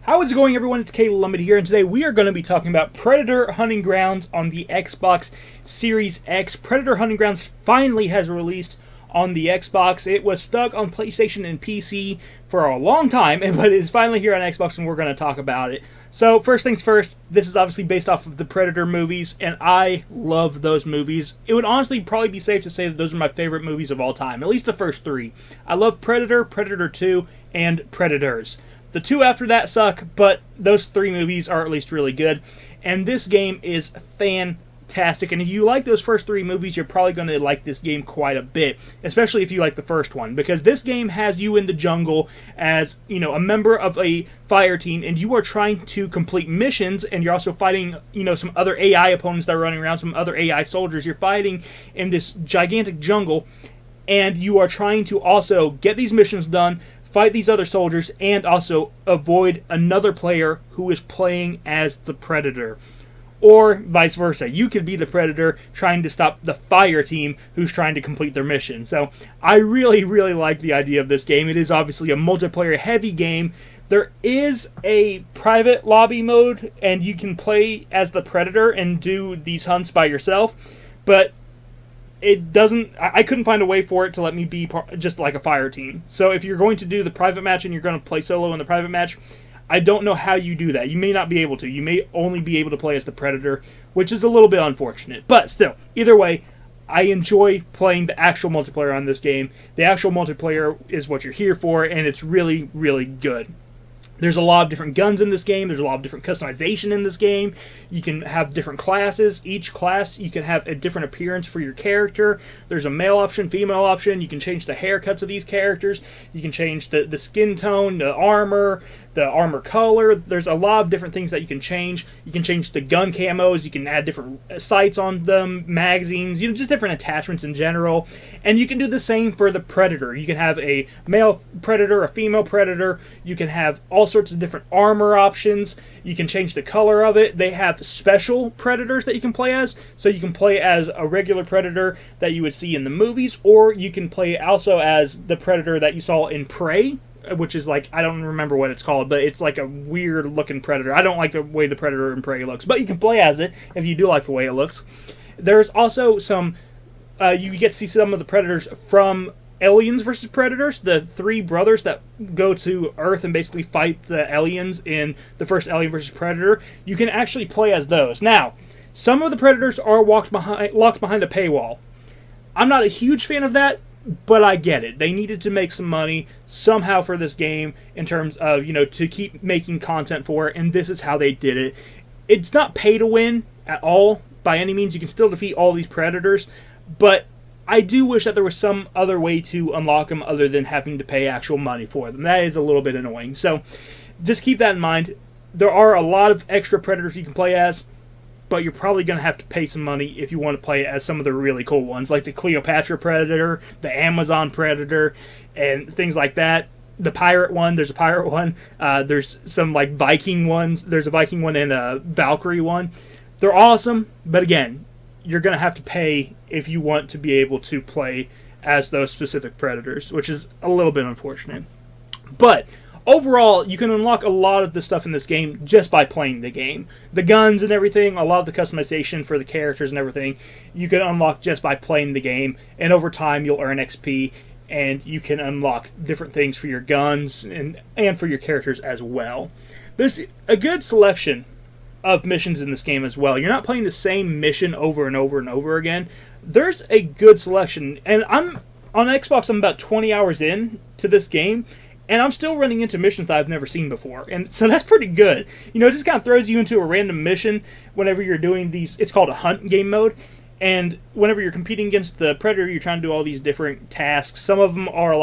How is it going, everyone? It's Caleb Lummet here, and today we are going to be talking about Predator Hunting Grounds on the Xbox Series X. Predator Hunting Grounds finally has released on the Xbox. It was stuck on PlayStation and PC for a long time, but it is finally here on Xbox, and we're going to talk about it. So, first things first, this is obviously based off of the Predator movies, and I love those movies. It would honestly probably be safe to say that those are my favorite movies of all time, at least the first three. I love Predator, Predator 2, and Predators. The two after that suck, but those three movies are at least really good. And this game is fantastic. And if you like those first three movies, you're probably going to like this game quite a bit. Especially if you like the first one. Because this game has you in the jungle as, a member of a fire team. And you are trying to complete missions. And you're also fighting, some other AI opponents that are running around. Some other AI soldiers. You're fighting in this gigantic jungle. And you are trying to also get these missions done, fight these other soldiers, and also avoid another player who is playing as the Predator. Or vice versa. You could be the Predator trying to stop the fire team who's trying to complete their mission. So I really, really like the idea of this game. It is obviously a multiplayer heavy game. There is a private lobby mode, and you can play as the Predator and do these hunts by yourself. But I couldn't find a way for it to let me be just like a fire team. So if you're going to do the private match and you're going to play solo in the private match, I don't know how you do that. You may not be able to. You may only be able to play as the Predator, which is a little bit unfortunate. But still, either way, I enjoy playing the actual multiplayer on this game. The actual multiplayer is what you're here for, and it's really, really good. There's a lot of different guns in this game. There's a lot of different customization in this game. You can have different classes. Each class, you can have a different appearance for your character. There's a male option, female option. You can change the haircuts of these characters. You can change the skin tone, the armor color. There's a lot of different things that you can change. You can change the gun camos. You can add different sights on them, magazines, just different attachments in general. And you can do the same for the Predator. You can have a male Predator, a female Predator. You can have all sorts of different armor options. You can change the color of it. They have special Predators that you can play as. So you can play as a regular Predator that you would see in the movies, or you can play also as the Predator that you saw in Prey, which is I don't remember what it's called, but it's like a weird looking Predator. I don't like the way the Predator in Prey looks, but you can play as it if you do like the way it looks. There's also some, you get to see some of the Predators from Aliens vs. Predators, the three brothers that go to Earth and basically fight the aliens in the first Alien vs. Predator. You can actually play as those. Now, some of the Predators are locked behind a paywall. I'm not a huge fan of that, but I get it. They needed to make some money somehow for this game in terms of, to keep making content for it, and this is how they did it. It's not pay to win at all by any means. You can still defeat all these Predators, but I do wish that there was some other way to unlock them other than having to pay actual money for them. That is a little bit annoying. So just keep that in mind. There are a lot of extra Predators you can play as, but you're probably going to have to pay some money if you want to play as some of the really cool ones, like the Cleopatra Predator, the Amazon Predator, and things like that. The pirate one, there's a pirate one. There's some Viking ones. There's a Viking one and a Valkyrie one. They're awesome, but again, you're going to have to pay if you want to be able to play as those specific Predators, which is a little bit unfortunate. But overall, you can unlock a lot of the stuff in this game just by playing the game. The guns and everything, a lot of the customization for the characters and everything, you can unlock just by playing the game. And over time, you'll earn XP, and you can unlock different things for your guns and for your characters as well. There's a good selection of missions in this game as well. You're not playing the same mission over and over and over again. There's a good selection, and I'm on Xbox. I'm about 20 hours in to this game, and I'm still running into missions that I've never seen before. And so that's pretty good. It just kind of throws you into a random mission whenever you're doing these. It's called a hunt game mode. And whenever you're competing against the Predator, you're trying to do all these different tasks. Some of them are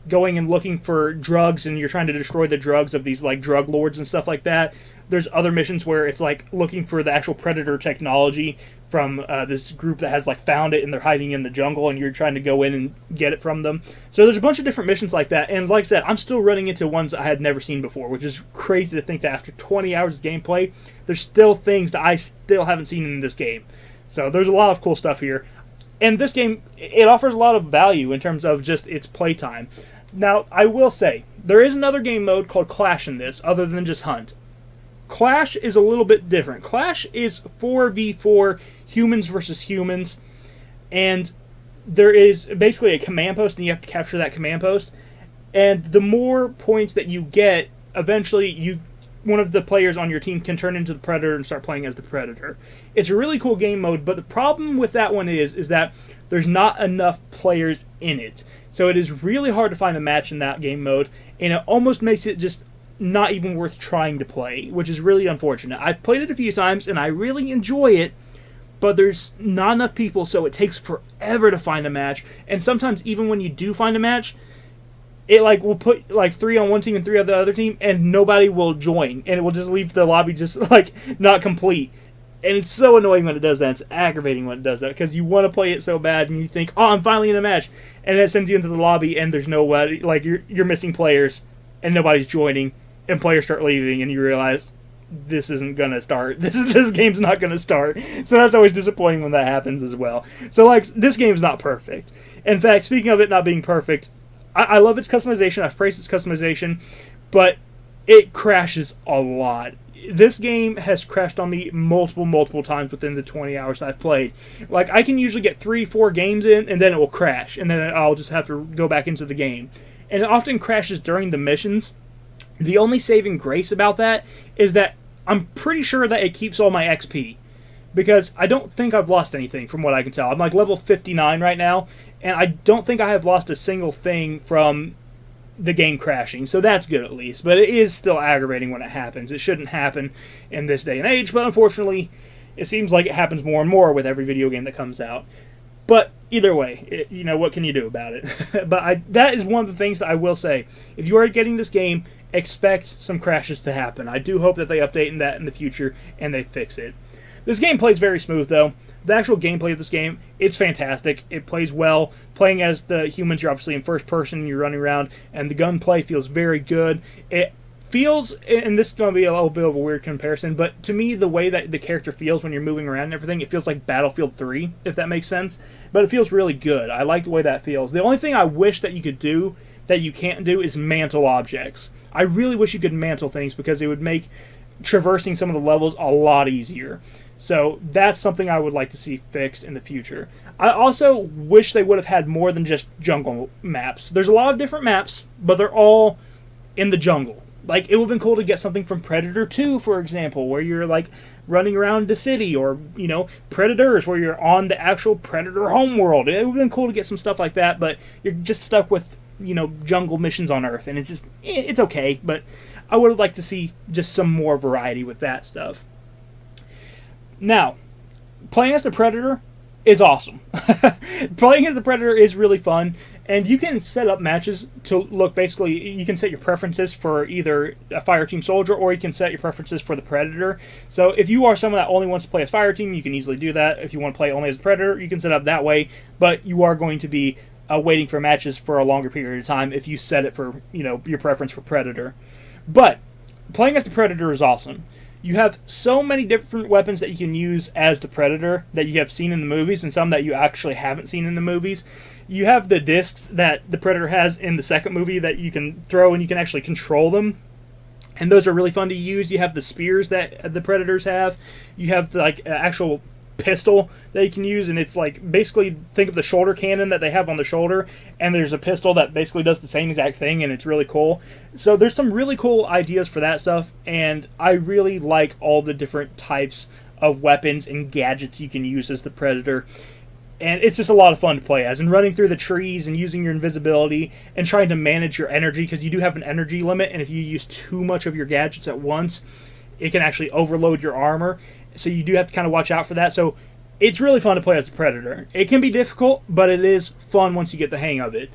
going and looking for drugs, and you're trying to destroy the drugs of these drug lords and stuff like that. There's other missions where it's looking for the actual Predator technology from this group that has found it, and they're hiding in the jungle, and you're trying to go in and get it from them. So there's a bunch of different missions like that, and like I said, I'm still running into ones I had never seen before, which is crazy to think that after 20 hours of gameplay, there's still things that I still haven't seen in this game. So there's a lot of cool stuff here. And this game, it offers a lot of value in terms of just its playtime. Now, I will say, There is another game mode called Clash in this, other than just Hunt. Clash is a little bit different. Clash is 4v4 humans versus humans, and there is basically a command post, and you have to capture that command post. And the more points that you get, eventually one of the players on your team can turn into the Predator and start playing as the Predator. It's a really cool game mode, but the problem with that one is that there's not enough players in it. So it is really hard to find a match in that game mode, and it almost makes it just not even worth trying to play, which is really unfortunate. I've played it a few times, and I really enjoy it, but there's not enough people, so it takes forever to find a match. And sometimes even when you do find a match, it will put 3 on one team and 3 on the other team, and nobody will join, and it will just leave the lobby just not complete. And it's so annoying when it does that. It's aggravating when it does that, because you want to play it so bad, and you think, oh, I'm finally in a match, and it sends you into the lobby, and there's nobody, you're missing players, and nobody's joining, and players start leaving, and you realize this isn't gonna start. This game's not gonna start. So that's always disappointing when that happens as well. So this game's not perfect. In fact, speaking of it not being perfect, I love its customization. I've praised its customization, but it crashes a lot. This game has crashed on me multiple times within the 20 hours I've played. I can usually get 3-4 games in, and then it will crash, and then I'll just have to go back into the game. And it often crashes during the missions. The only saving grace about that is that I'm pretty sure that it keeps all my XP, because I don't think I've lost anything from what I can tell. I'm level 59 right now, and I don't think I have lost a single thing from the game crashing, so that's good at least. But it is still aggravating when it happens. It shouldn't happen in this day and age, but unfortunately, it seems like it happens more and more with every video game that comes out. But either way, what can you do about it? But that is one of the things that I will say. If you are getting this game, expect some crashes to happen. I do hope that they update that in the future and they fix it. This game plays very smooth, though. The actual gameplay of this game, it's fantastic. It plays well. Playing as the humans, you're obviously in first person, you're running around, and the gunplay feels very good. It feels, and this is going to be a little bit of a weird comparison, but to me, the way that the character feels when you're moving around and everything, it feels like Battlefield 3, if that makes sense. But it feels really good. I like the way that feels. The only thing I wish that you could do that you can't do is mantle objects. I really wish you could mantle things, because it would make traversing some of the levels a lot easier. So that's something I would like to see fixed in the future. I also wish they would have had more than just jungle maps. There's a lot of different maps, but they're all in the jungle. It would have been cool to get something from Predator 2, for example, where you're running around the city, or Predators, where you're on the actual Predator homeworld. It would have been cool to get some stuff like that, but you're just stuck with jungle missions on Earth, and it's okay, but I would have liked to see just some more variety with that stuff. Now, playing as the Predator is awesome. Playing as the Predator is really fun, and you can set up matches to look, basically, you can set your preferences for either a Fireteam Soldier, or you can set your preferences for the Predator. So if you are someone that only wants to play as Fireteam, you can easily do that. If you want to play only as the Predator, you can set up that way, but you are going to be waiting for matches for a longer period of time if you set it for, your preference for Predator. But playing as the Predator is awesome. You have so many different weapons that you can use as the Predator that you have seen in the movies, and some that you actually haven't seen in the movies. You have the discs that the Predator has in the second movie that you can throw, and you can actually control them. And those are really fun to use. You have the spears that the Predators have. You have an actual pistol that you can use, and it's basically, think of the shoulder cannon that they have on the shoulder, and there's a pistol that basically does the same exact thing, and it's really cool. So there's some really cool ideas for that stuff, and I really like all the different types of weapons and gadgets you can use as the Predator. And it's just a lot of fun to play as, and running through the trees and using your invisibility and trying to manage your energy, because you do have an energy limit, and if you use too much of your gadgets at once, it can actually overload your armor. So you do have to kind of watch out for that. So it's really fun to play as the Predator. It can be difficult, but it is fun once you get the hang of it.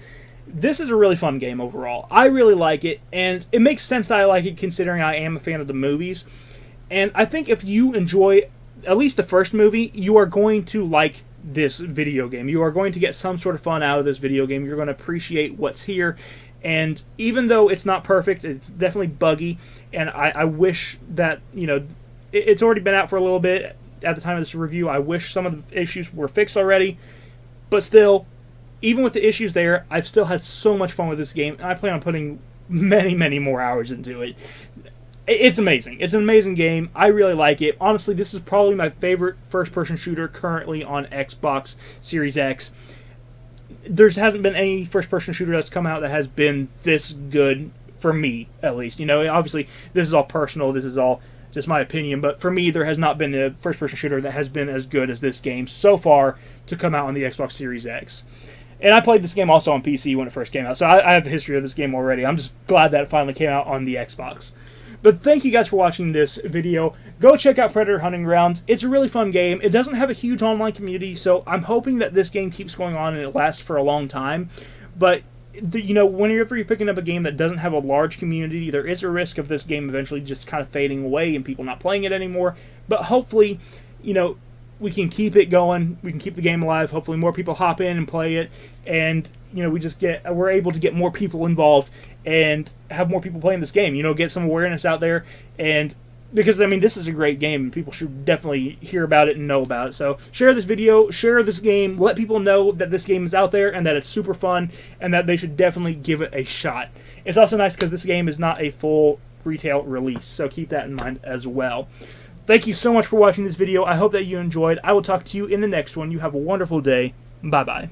This is a really fun game overall. I really like it, and it makes sense that I like it considering I am a fan of the movies. And I think if you enjoy at least the first movie, you are going to like this video game. You are going to get some sort of fun out of this video game. You're going to appreciate what's here. And even though it's not perfect, it's definitely buggy, and I wish that, it's already been out for a little bit at the time of this review. I wish some of the issues were fixed already. But still, even with the issues there, I've still had so much fun with this game. And I plan on putting many, many more hours into it. It's amazing. It's an amazing game. I really like it. Honestly, this is probably my favorite first-person shooter currently on Xbox Series X. There hasn't been any first-person shooter that's come out that has been this good, for me, at least. You know, obviously, this is all personal. This is all just my opinion. But for me, there has not been a first-person shooter that has been as good as this game so far to come out on the Xbox Series X. And I played this game also on PC when it first came out, so I have a history of this game already. I'm just glad that it finally came out on the Xbox. But thank you guys for watching this video. Go check out Predator Hunting Grounds. It's a really fun game. It doesn't have a huge online community, so I'm hoping that this game keeps going on and it lasts for a long time. But, you know, whenever you're picking up a game that doesn't have a large community, there is a risk of this game eventually just kind of fading away and people not playing it anymore. But hopefully, you know, we can keep it going. We can keep the game alive. Hopefully more people hop in and play it. And, you know, we're able to get more people involved and have more people playing this game. You know, get some awareness out there. And because, I mean, this is a great game and people should definitely hear about it and know about it. So share this video, share this game, let people know that this game is out there and that it's super fun and that they should definitely give it a shot. It's also nice because this game is not a full retail release. So keep that in mind as well. Thank you so much for watching this video. I hope that you enjoyed. I will talk to you in the next one. You have a wonderful day. Bye-bye.